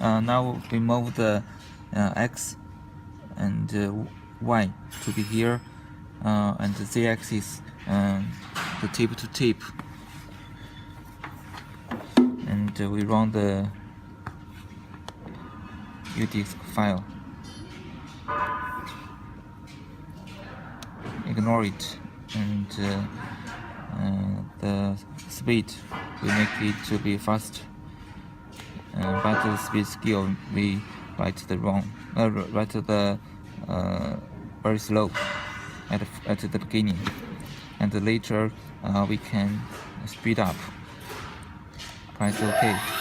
Now we move the X and Y to be here, and the Z-axis, the tip to tip, and we run the UDX file. Ignore it, and the speed we make it to be fast, but the speed skill we write the very slow at the beginning, and later we can speed up. Press OK.